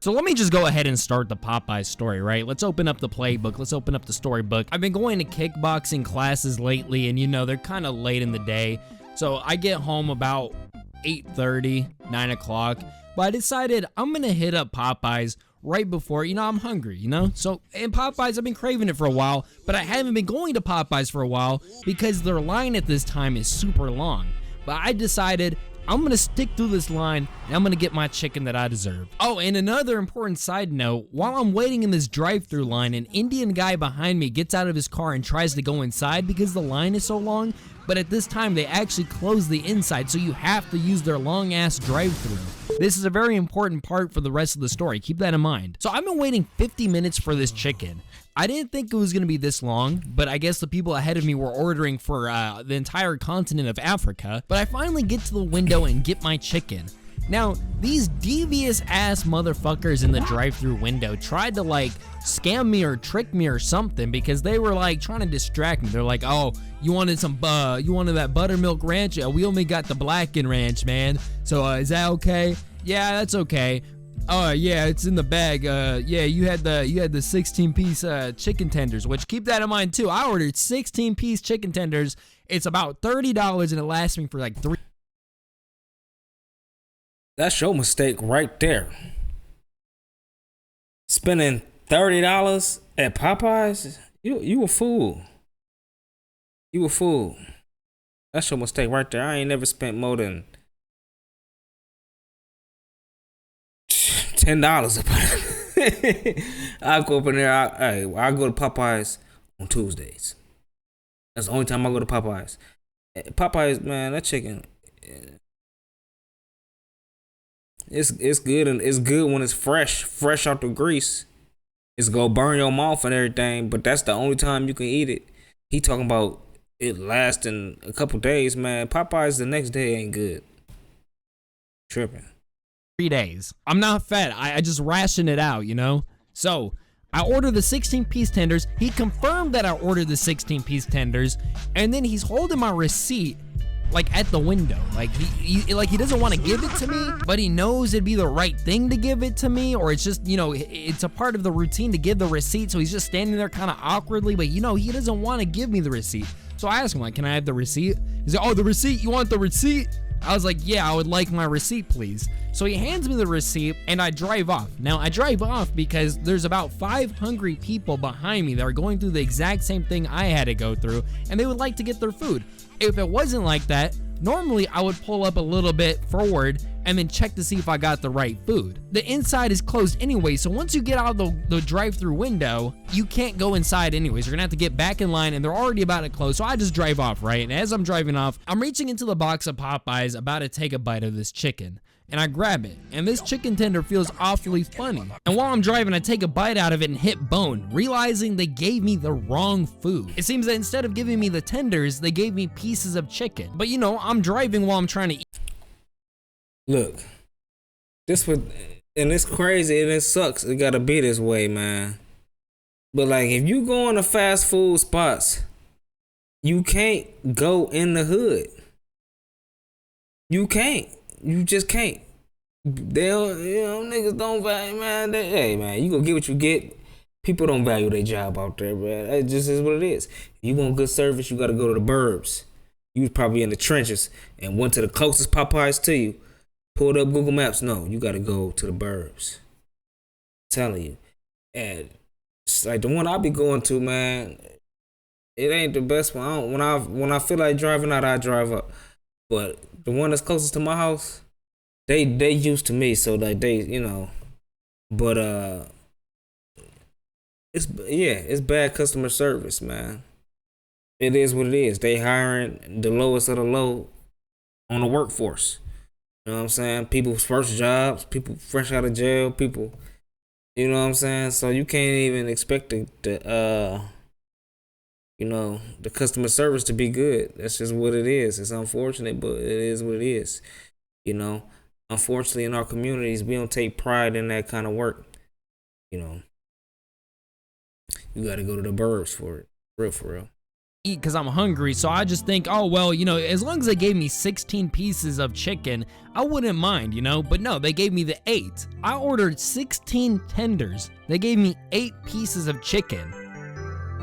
So let me just go ahead and start the Popeyes story, right? Let's open up the playbook. Let's open up the storybook. I've been going to kickboxing classes lately, and you know, they're kind of late in the day. So I get home about 8:30, 9 o'clock. But I decided I'm going to hit up Popeyes right before, you know, I'm hungry, you know? So, and Popeyes, I've been craving it for a while, but I haven't been going to Popeyes for a while because their line at this time is super long. But I decided I'm gonna stick through this line and I'm gonna get my chicken that I deserve. Oh, and another important side note, while I'm waiting in this drive-thru line, an Indian guy behind me gets out of his car and tries to go inside because the line is so long, but at this time they actually close the inside, so you have to use their long-ass drive-thru. This is a very important part for the rest of the story, keep that in mind. So I've been waiting 50 minutes for this chicken. I didn't think it was going to be this long, but I guess the people ahead of me were ordering for the entire continent of Africa. But I finally get to the window and get my chicken. Now, these devious ass motherfuckers in the drive-thru window tried to like scam me or trick me or something because they were like trying to distract me. They're like, oh, you wanted that buttermilk ranch? We only got the blackened ranch, man. So is that okay? Yeah, that's okay. Oh yeah, it's in the bag. Yeah, you had the 16-piece chicken tenders, which keep that in mind too. I ordered 16-piece chicken tenders. It's about $30 and it lasts me for like 3. That's your mistake right there. Spending $30 at Popeyes? You a fool. You a fool. That's your mistake right there. I ain't never spent more than $10 about it. I go up in there. I go to Popeyes on Tuesdays. That's the only time I go to Popeyes. Popeyes, man, that chicken, it's good, and it's good when it's fresh out the grease. It's gonna burn your mouth and everything, but that's the only time you can eat it. He talking about it lasting a couple days, man. Popeyes the next day ain't good. Tripping. 3 days. I'm not fat. I just ration it out, you know? So, I ordered the 16-piece tenders. He confirmed that I ordered the 16-piece tenders, and then he's holding my receipt like at the window. Like he doesn't want to give it to me, but he knows it'd be the right thing to give it to me, or it's just, you know, it's a part of the routine to give the receipt, so he's just standing there kind of awkwardly, but you know, he doesn't want to give me the receipt. So I asked him, like, can I have the receipt? He's like, oh, the receipt? You want the receipt? I was like, yeah, I would like my receipt, please. So he hands me the receipt and I drive off. Now, I drive off because there's about 5 hungry people behind me that are going through the exact same thing I had to go through, and they would like to get their food. If it wasn't like that, normally I would pull up a little bit forward and then check to see if I got the right food. The inside is closed anyway, so once you get out of the drive-through window, you can't go inside anyways. You're gonna have to get back in line, and they're already about to close, so I just drive off, right? And as I'm driving off, I'm reaching into the box of Popeyes, about to take a bite of this chicken. And I grab it, and this chicken tender feels awfully funny. And while I'm driving, I take a bite out of it and hit bone, realizing they gave me the wrong food. It seems that instead of giving me the tenders, they gave me pieces of chicken. But you know, I'm driving while I'm trying to eat. Look, and it's crazy and it sucks. It gotta be this way, man. But like, if you go into fast food spots, you can't go in the hood. You can't. You just can't. They don't, you know, niggas don't value, man. Hey, man, you gonna get what you get. People don't value their job out there, man. It just is what it is. If you want good service, you gotta go to the burbs. You was probably in the trenches and went to the closest Popeyes to you. Pulled up Google Maps. No, you gotta go to the burbs. I'm telling you. And it's like the one I be going to, man, it ain't the best one. When I feel like driving out, I drive up. But the one that's closest to my house, they used to me, so like they, you know. But it's bad customer service, man. It is what it is. They hiring the lowest of the low on the workforce. You know what I'm saying? People's first jobs, people fresh out of jail, people, you know what I'm saying? So you can't even expect the customer service to be good. That's just what it is. It's unfortunate, but it is what it is. You know, unfortunately in our communities, we don't take pride in that kind of work. You know, you got to go to the burbs for it. For real. eat because I'm hungry. So I just think, oh, well, you know, as long as they gave me 16 pieces of chicken, I wouldn't mind, you know, but no, they gave me the 8. I ordered 16 tenders. They gave me 8 pieces of chicken.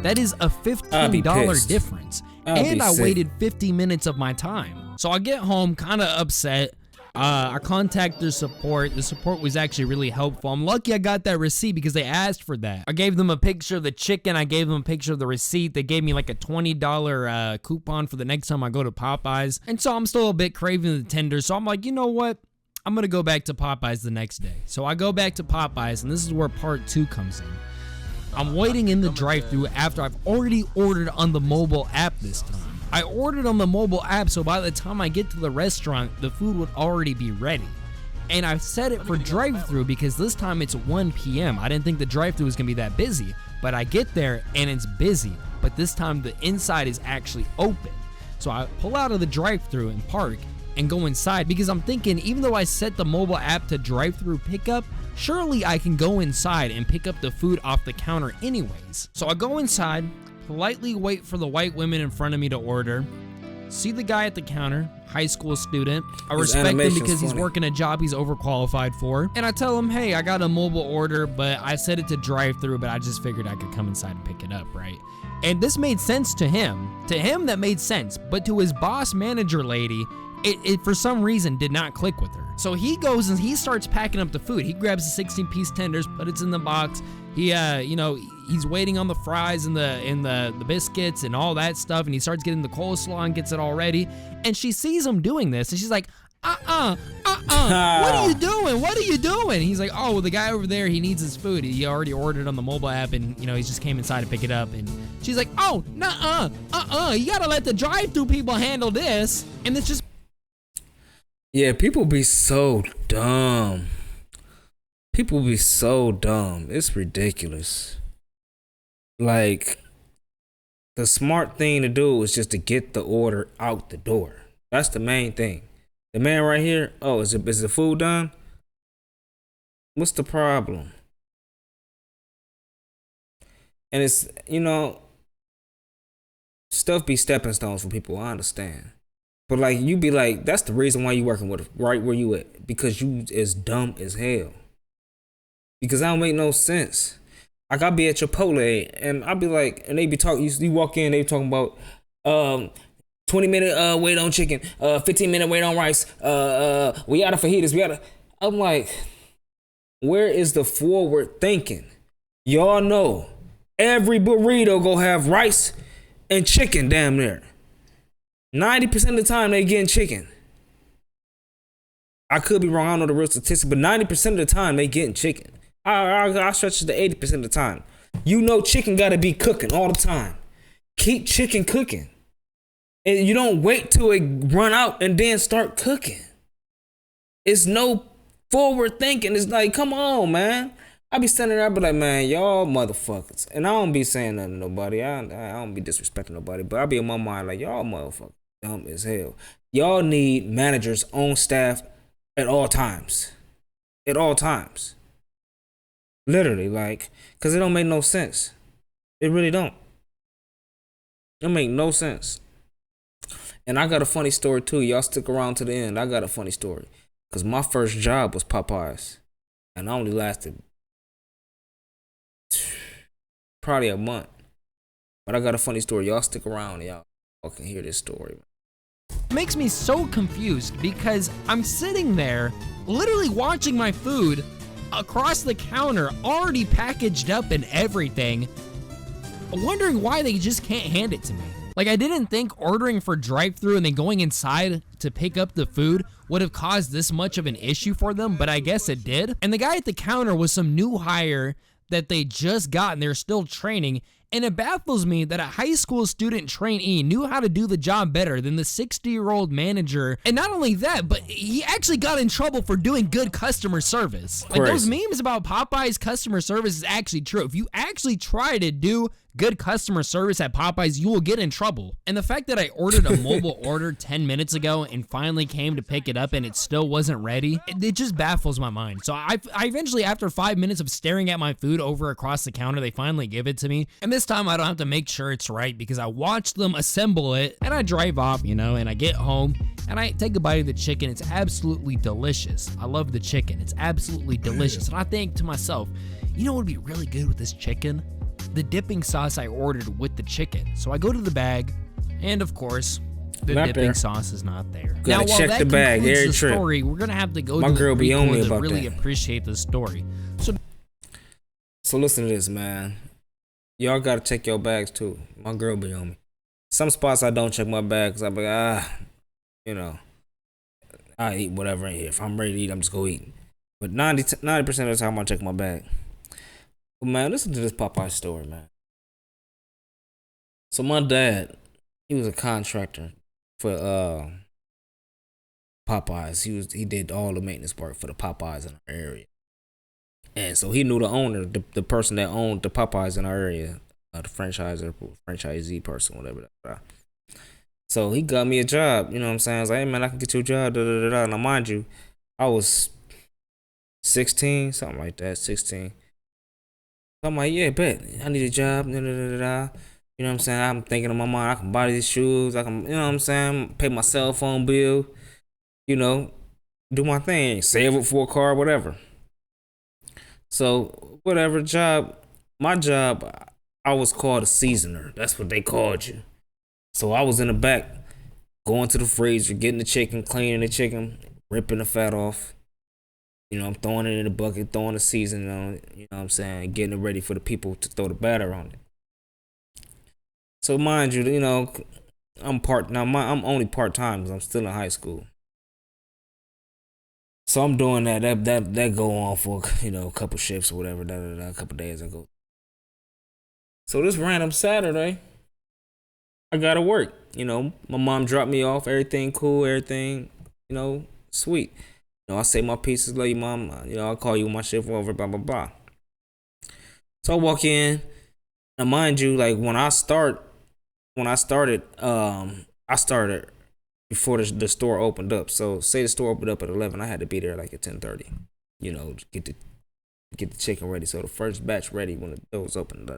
That is a $15 difference. And I waited 50 minutes of my time. So I get home kind of upset. I contact their support. The support was actually really helpful. I'm lucky I got that receipt because they asked for that. I gave them a picture of the chicken. I gave them a picture of the receipt. They gave me like a $20 coupon for the next time I go to Popeyes. And so I'm still a bit craving the tenders. So I'm like, you know what? I'm going to go back to Popeyes the next day. So I go back to Popeyes, and this is where part 2 comes in. I'm waiting in the drive-thru after I've already ordered on the mobile app this time. I ordered on the mobile app, so by the time I get to the restaurant, the food would already be ready. And I've set it for drive-thru because this time it's 1 p.m. I didn't think the drive-thru was gonna be that busy, but I get there and it's busy. But this time the inside is actually open. So I pull out of the drive-thru and park and go inside because I'm thinking, even though I set the mobile app to drive-thru pickup, surely I can go inside and pick up the food off the counter anyways. So I go inside, politely wait for the white women in front of me to order, see the guy at the counter, high school student. I respect him because he's working a job he's overqualified for. And I tell him, hey, I got a mobile order, but I set it to drive-thru, but I just figured I could come inside and pick it up, right? And this made sense to him. To him, that made sense. But to his boss manager lady, it for some reason did not click with her. So he goes and he starts packing up the food. He grabs the 16-piece tenders, put it in the box. He, he's waiting on the fries and the biscuits and all that stuff. And he starts getting the coleslaw and gets it all ready. And she sees him doing this, and she's like, what are you doing? What are you doing? He's like, oh, well, the guy over there, he needs his food. He already ordered on the mobile app, and, you know, he just came inside to pick it up. And she's like, oh, you gotta let the drive-thru people handle this. And it's just... Yeah, people be so dumb. People be so dumb. It's ridiculous. Like, the smart thing to do is just to get the order out the door. That's the main thing. The man right here, oh, is the food done? What's the problem? And it's, you know, stuff be stepping stones for people, I understand. But like, you be like, that's the reason why you working with right where you at. Because you is dumb as hell. Because that don't make no sense. Like, I'll be at Chipotle and I'll be like, and they be talking, you walk in, they be talking about 20-minute wait on chicken, 15-minute wait on rice, we gotta fajitas, I'm like, where is the forward thinking? Y'all know every burrito go have rice and chicken damn near. 90% of the time they getting chicken. I could be wrong, I don't know the real statistic, but 90% of the time they getting chicken. I'll stretch it to 80% of the time. You know chicken gotta be cooking all the time. Keep chicken cooking. And you don't wait till it run out and then start cooking. It's no forward thinking. It's like, come on, man. I be standing there, I be like, man, y'all motherfuckers. And I don't be saying nothing to nobody. I don't be disrespecting nobody. But I be in my mind like, y'all motherfuckers dumb as hell. Y'all need managers on staff at all times. At all times. Literally, like, because it don't make no sense. It really don't. It make no sense. And I got a funny story too. Y'all stick around to the end. I got a funny story. Because my first job was Popeyes. And I only lasted probably a month. But I got a funny story. Y'all stick around and y'all can hear this story. It makes me so confused because I'm sitting there literally watching my food across the counter, already packaged up and everything, wondering why they just can't hand it to me. Like, I didn't think ordering for drive-thru and then going inside to pick up the food would have caused this much of an issue for them, but I guess it did. And the guy at the counter was some new hire that they just got and they're still training. And it baffles me that a high school student trainee knew how to do the job better than the 60-year-old manager. And not only that, but he actually got in trouble for doing good customer service. Like, those memes about Popeyes customer service is actually true. If you actually try to do good customer service at Popeyes, you will get in trouble. And the fact that I ordered a mobile order 10 minutes ago and finally came to pick it up and it still wasn't ready, it just baffles my mind. So I eventually, after 5 minutes of staring at my food over across the counter, they finally give it to me. And this this time I don't have to make sure it's right because I watched them assemble it, and I drive off, and I get home and I take a bite of the chicken. It's absolutely delicious. I love the chicken. It's absolutely delicious. And I think to myself, what would be really good with this chicken? The dipping sauce I ordered with the chicken. So I go to the bag, and of course, the dipping sauce is not there. Gotta check the bag every trip. Story, we're gonna have to go My to girl the be on me prequel to about really that. appreciate the story. So listen to this, man. Y'all gotta check your bags too. My girl be on me. Some spots I don't check my bags. I be like, I eat whatever in here. If I'm ready to eat, I'm just gonna eat. But 90% of the time I check my bag. But man, listen to this Popeye story, man. So my dad, he was a contractor for Popeyes. He did all the maintenance work for the Popeyes in our area. And so he knew the owner, the person that owned the Popeyes in our area, the franchisee person, whatever. So he got me a job, you know what I'm saying? I was like, hey man, I can get you a job, Now mind you, I was 16, something like that, 16. So I'm like, yeah, bet, I need a job, You know what I'm saying? I'm thinking in my mind, I can buy these shoes, I can, you know what I'm saying? Pay my cell phone bill, do my thing, save up for a car, whatever. So, whatever my job, I was called a seasoner. That's what they called you. So, I was in the back, going to the freezer, getting the chicken, cleaning the chicken, ripping the fat off. I'm throwing it in the bucket, throwing the seasoning on it, you know what I'm saying, getting it ready for the people to throw the batter on it. So, mind you, I'm only part-time because I'm still in high school. So I'm doing that. That go on for a couple shifts or whatever. A couple days ago. So this random Saturday, I gotta work. My mom dropped me off. Everything cool. Everything sweet. I say my pieces. Love you, mom. I'll call you when my shift over. Blah blah blah. So I walk in. Now mind you, like when I started, I started before the store opened up. So say the store opened up at 11, I had to be there like at 10:30. Get the chicken ready. So the first batch ready when the doors open.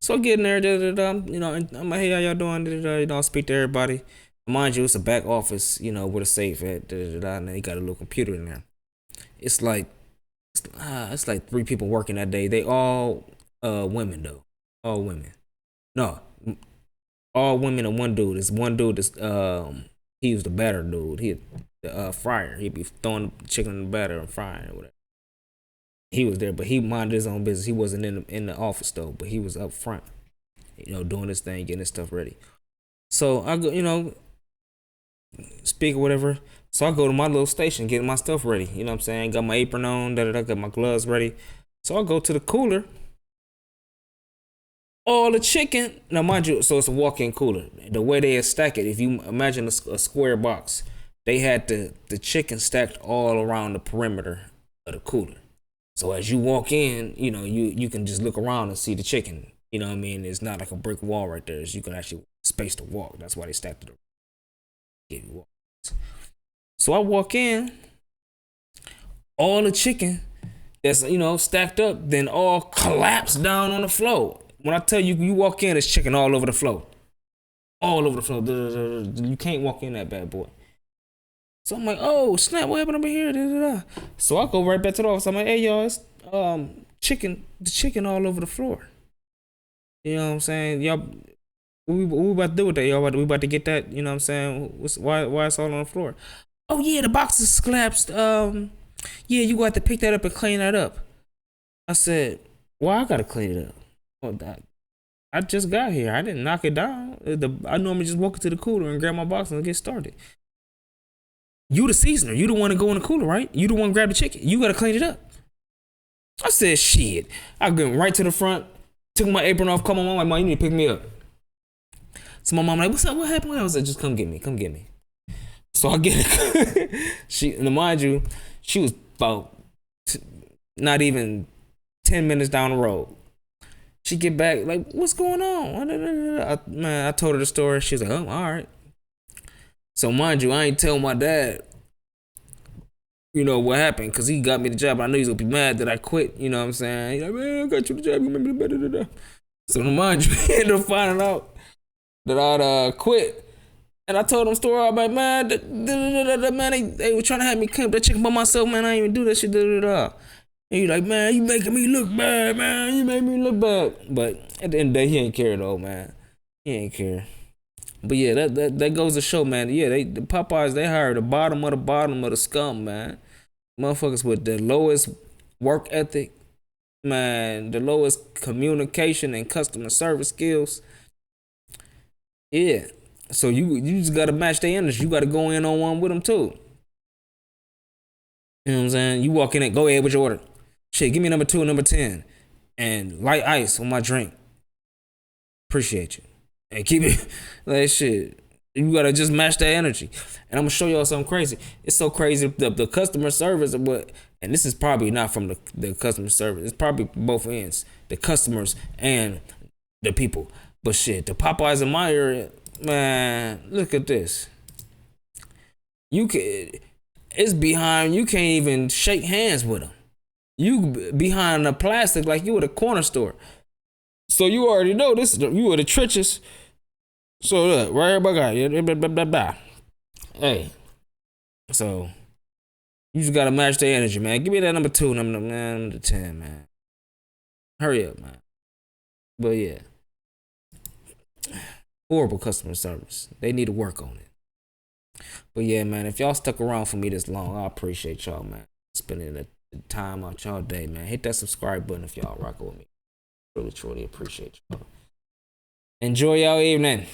So I get in there, and I'm like, hey, how y'all doing? I speak to everybody. Mind you, it's a back office, with a safe at, and they got a little computer in there. It's like 3 people working that day. They all women though. All women. No. All women and one dude. This one dude is he was the batter dude. He the fryer. He'd be throwing the chicken in the batter and frying or whatever. He was there, but he minded his own business. He wasn't in the office though, but he was up front, doing his thing, getting his stuff ready. So I go, speak or whatever. So I go to my little station, getting my stuff ready. You know what I'm saying? Got my apron on, got my gloves ready. So I go to the cooler. All the chicken, now mind you, so it's a walk-in cooler. The way they stack it, if you imagine a square box, they had the chicken stacked all around the perimeter of the cooler. So as you walk in, you can just look around and see the chicken. You know what I mean? It's not like a brick wall right there. So you can actually space to walk. That's why they stacked it. Give you walk. So I walk in, all the chicken that's stacked up, then all collapsed down on the floor. When I tell you, you walk in, there's chicken all over the floor. All over the floor. You can't walk in that bad boy. So I'm like, oh, snap, what happened over here? So I go right back to the office. I'm like, hey, y'all, it's the chicken all over the floor. You know what I'm saying? Y'all, what we about to do with that? Y'all, we about to get that, you know what I'm saying? Why it's all on the floor? Oh, yeah, the box is collapsed. Yeah, you got to pick that up and clean that up. I said, why I got to clean it up? Oh, I just got here. I didn't knock it down. I normally just walk into the cooler and grab my box and get started. You the seasoner. You the one to go in the cooler, right? You the one to grab the chicken. You got to clean it up. I said, shit. I went right to the front, took my apron off, called my mom, like, Mom, you need to pick me up. So my mom like, what's up? What happened? I was like, just come get me. So I get it. Mind you, she was about not even 10 minutes down the road. She get back, like, what's going on? I told her the story. She was like, oh, all right. So mind you, I ain't tell my dad you know what happened, because he got me the job. I knew he was gonna be mad that I quit. You know what I'm saying? He's like, man, I got you the job. You made me the better. So mind you, he ended up finding out that I'd quit. And I told him story. I'm like, man, man, they were trying to have me clean up that chicken by myself, man. I ain't even do that shit. And he like, man, you making me look bad, man. You make me look bad. But at the end of the day, he ain't care though, man. He ain't care. But yeah, that goes to show, man. Yeah, the Popeyes, they hire the bottom of the scum, man. Motherfuckers with the lowest work ethic, man, the lowest communication and customer service skills. Yeah. So you just gotta match their energy. You gotta go in on one with them too. You know what I'm saying? You walk in and go ahead with your order. Shit, give me number 2 and number 10. And light ice on my drink. Appreciate you. And keep it like shit. You gotta just match that energy. And I'm gonna show y'all something crazy. It's so crazy. The customer service, but and this is probably not from the customer service. It's probably both ends. The customers and the people. But shit, the Popeyes in my area, man, look at this. It's behind. You can't even shake hands with them. You behind the plastic like you at a corner store. So you already know this. You are the trenches. So look, right here, blah, blah. Hey, so you just gotta match the energy, man. Give me that number 2, number 10, man. Hurry up, man. But yeah, horrible customer service. They need to work on it. But yeah, man, if y'all stuck around for me this long, I appreciate y'all, man. Spending the time out y'all day, man. Hit that subscribe button if y'all rocking with me. Really, truly appreciate y'all. Enjoy y'all evening.